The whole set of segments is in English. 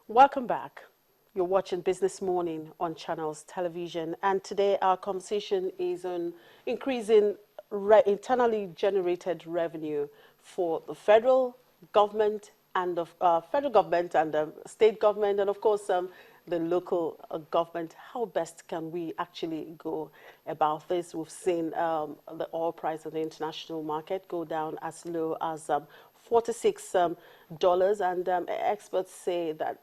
Welcome back. You're watching Business Morning on Channels Television, and today our conversation is on increasing internally generated revenue for the federal government and the state government, and of course the local government. How best can we actually go about this? We've seen the oil price on the international market go down as low as $46, and experts say that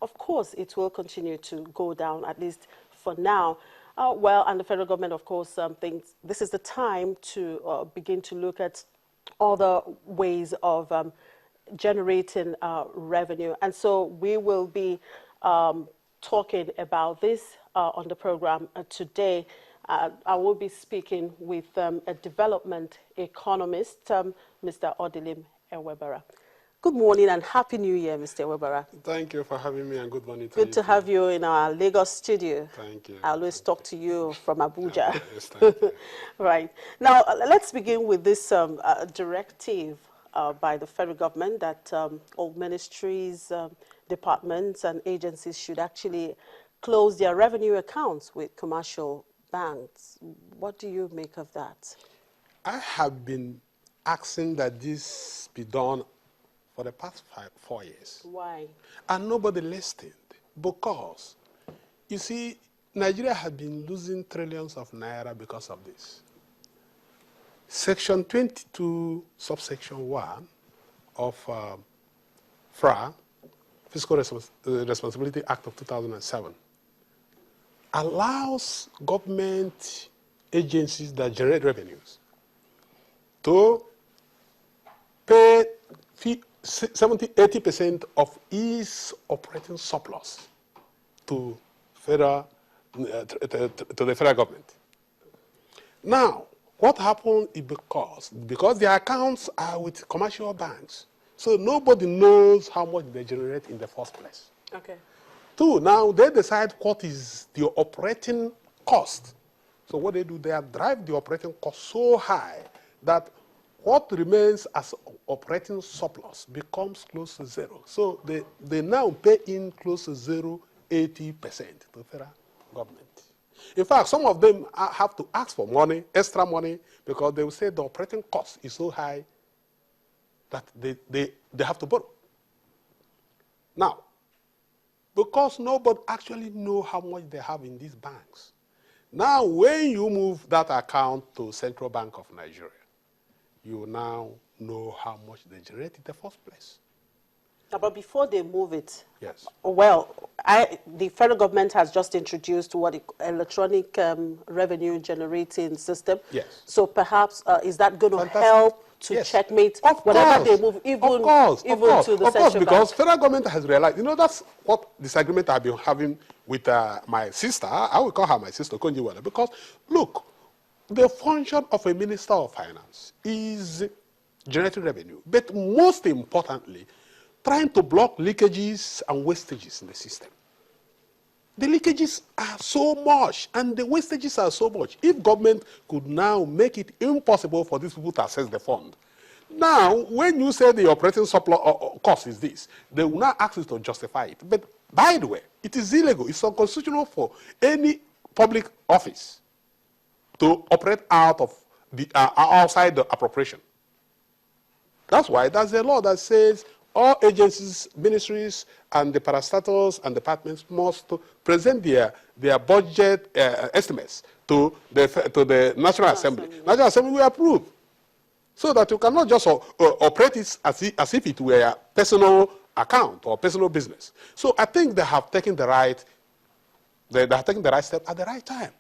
of course it will continue to go down, at least for now. And the federal government, of course, thinks this is the time to begin to look at other ways of generating revenue. And so we will be talking about this on the program today. I will be speaking with a development economist, Mr. Odilim Enwegbara. Good morning and Happy New Year, Mr. Enwegbara. Thank you for having me, and good morning to you. Good to have you in our Lagos studio. Thank you. I always talk to you from Abuja. Yes, thank you. Right. Now, let's begin with this directive by the federal government that all ministries, departments, and agencies should actually close their revenue accounts with commercial banks. What do you make of that? I have been asking that this be done for the past 4 years. Why? And nobody listened, because, you see, Nigeria has been losing trillions of naira because of this. Section 22, subsection 1 of FRA, Fiscal Responsibility Act of 2007, allows government agencies that generate revenues to pay 70–80% of its operating surplus to the federal government. Now, what happened is because their accounts are with commercial banks, so nobody knows how much they generate in the first place. Okay. 2, now they decide what is the operating cost. So what they do, they drive the operating cost so high that what remains as operating surplus becomes close to zero. So they now pay in close to 80% to the federal government. In fact, some of them have to ask for money, extra money, because they will say the operating cost is so high that they have to borrow. Now, because nobody actually knows how much they have in these banks, now when you move that account to Central Bank of Nigeria, you now know how much they generate in the first place. But before they move it, yes. Well, the federal government has just introduced electronic revenue generating system. Yes. So perhaps is that going to help to yes. checkmate of whatever course. they move, even of course. to the central bank? Because federal government has realized, that's what disagreement I've been having with my sister. I will call her my sister, Konjiwala, because look, the function of a minister of finance is generating revenue, but most importantly, trying to block leakages and wastages in the system. The leakages are so much, and the wastages are so much. If government could now make it impossible for these people to access the fund, now, when you say the operating surplus cost is this, they will not ask you to justify it. But by the way, it is illegal. It's unconstitutional for any public office to operate out of outside the appropriation. That's why there's a law that says all agencies, ministries, and the parastatals and departments must present their budget estimates to the National Assembly. National Assembly will approve, so that you cannot just operate it as if it were a personal account or personal business. So I think they have taken the right step at the right time.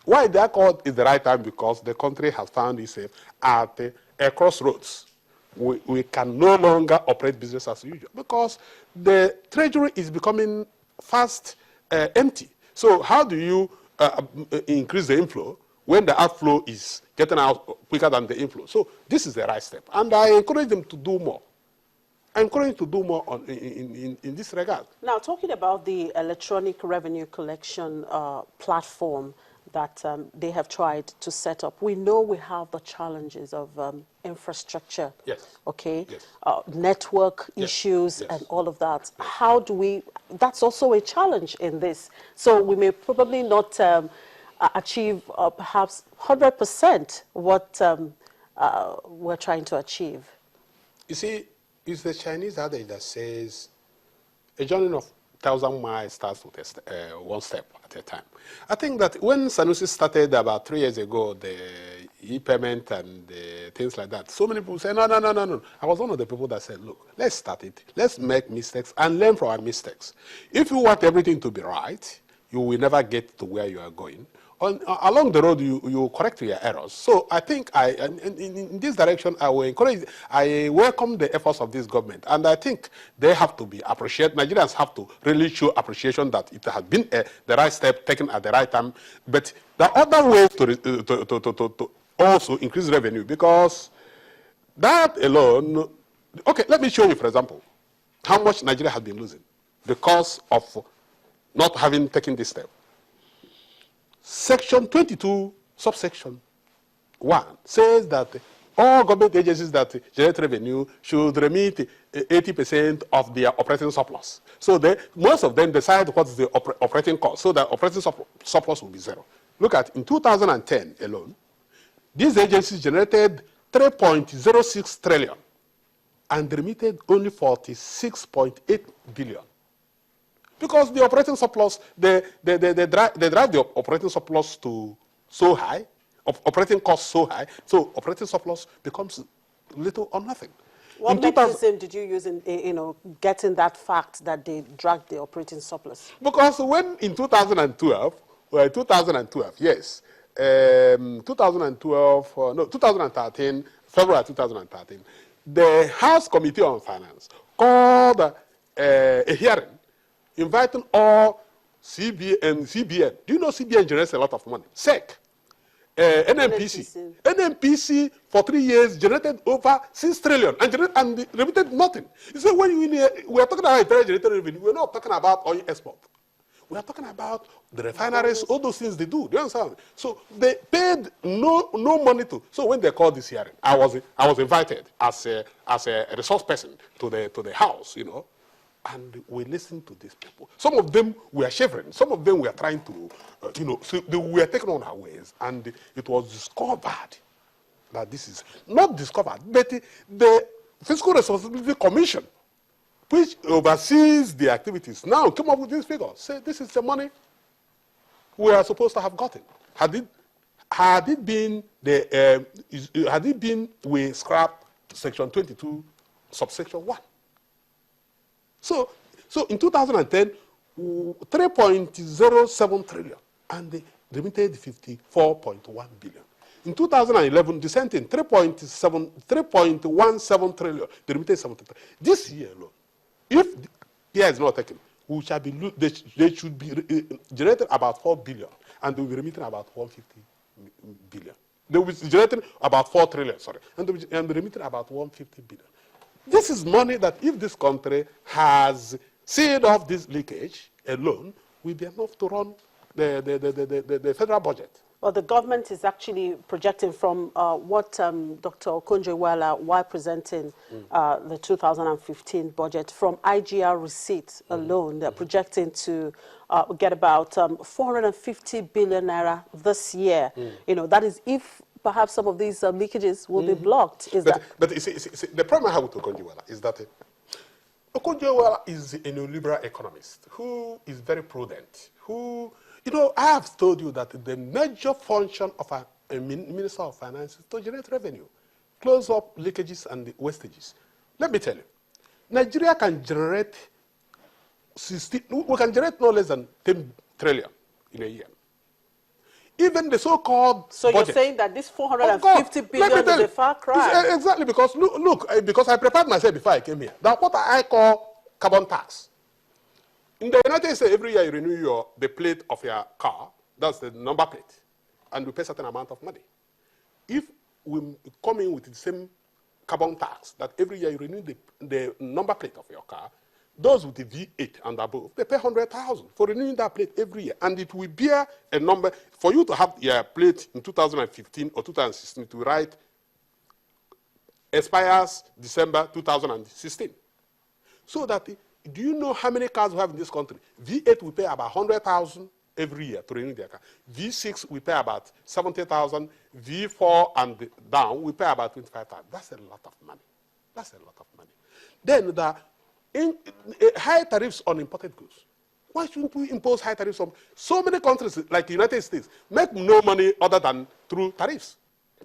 Why they are called is the right time? Because the country has found itself at a crossroads. We can no longer operate business as usual because the treasury is becoming fast empty. So how do you increase the inflow when the outflow is getting out quicker than the inflow? So this is the right step, and I encourage them to do more. I encourage to do more in this regard. Now, talking about the electronic revenue collection platform that they have tried to set up. We know we have the challenges of infrastructure, yes, okay, yes, network yes, issues yes, and all of that. yes. How do we, that's also a challenge in this. So we may probably not achieve perhaps 100% what we're trying to achieve. You see, it's the Chinese adage that says a journey of 1,000 miles starts with one step at a time. I think that when Sanusi started about 3 years ago, the e-payment and things like that, so many people say, no, no, no, no, no. I was one of the people that said, look, let's start it. Let's make mistakes and learn from our mistakes. If you want everything to be right, you will never get to where you are going. Along the road, you correct your errors. So I think in this direction, I will encourage, I welcome the efforts of this government. And I think they have to be appreciated. Nigerians have to really show appreciation that it has been the right step taken at the right time. But there are other ways to also increase revenue, because that alone, okay, let me show you, for example, how much Nigeria has been losing because of not having taken this step. Section 22, subsection 1 says that all government agencies that generate revenue should remit 80% of their operating surplus. So most of them decide what is the operating cost, so that operating surplus will be zero. Look at, in 2010 alone, these agencies generated 3.06 trillion and remitted only 46.8 billion. Because the operating surplus, they drive the operating surplus to so high, operating costs so high, so operating surplus becomes little or nothing. What mechanism did you use in getting that fact that they dragged the operating surplus? Because when in 2012, yes, 2013, February 2013, the House Committee on Finance called a hearing inviting all CBN. Do you know CBN generates a lot of money? SEC, NMPC for 3 years generated over 6 trillion and remitted nothing. You say, when we are talking about generated revenue, we're not talking about oil export. We are talking about the refineries, all those things they do. Do you understand? So they paid no money to. So when they called this hearing, I was invited as a resource person to the house, and we listened to these people. Some of them were shivering. Some of them were trying to, so they were taken on our ways. And it was discovered that this is not discovered, but the Fiscal Responsibility Commission, which oversees the activities, now came up with these figures. Say, this is the money we are supposed to have gotten. Had it been we scrapped Section 22, subsection 1. So in 2010, 3.07 trillion, and they remitted 54.1 billion. In 2011, the same thing, 3.17 trillion, they remitted 70. This year alone, if here is not taken, we shall be, they should be generated about 4 billion, and they will be remitting about 150 billion. They will be generating about 4 trillion, sorry, and they will be remitting about 150 billion. This is money that if this country has sealed off this leakage alone, will be enough to run the federal budget. Well, the government is actually projecting from what Dr. Okonjo-Iweala, while presenting the 2015 budget, from IGR receipts alone, they're projecting to get about 450 billion naira this year. That is if perhaps some of these leakages will be blocked. But you see, the problem I have with Okonjo-Iweala is that Okonjo-Iweala is a neoliberal economist who is very prudent, who, I have told you that the major function of a Minister of Finance is to generate revenue, close up leakages and the wastages. Let me tell you, Nigeria can generate we can generate no less than 10 trillion in a year. Even the so-called So budget, you're saying that this 450 billion is a far cry? Exactly, because look, because I prepared myself before I came here. That's what I call carbon tax. In the United States, every year you renew the plate of your car, that's the number plate, and you pay a certain amount of money. If we come in with the same carbon tax, that every year you renew the number plate of your car, those with the V8 and above, they pay 100,000 for renewing that plate every year. And it will bear a number. For you to have your plate in 2015 or 2016, to write expires December 2016. So that, do you know how many cars we have in this country? V8 we pay about 100,000 every year to renew their car. V6 we pay about 70,000. V4 and down we pay about 25,000. That's a lot of money. That's a lot of money. Then the high tariffs on imported goods. Why shouldn't we impose high tariffs on so many countries like the United States make no money other than through tariffs?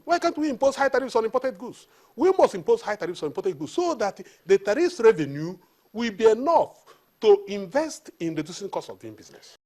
Why can't we impose high tariffs on imported goods? We must impose high tariffs on imported goods so that the tariffs revenue will be enough to invest in reducing cost of doing business.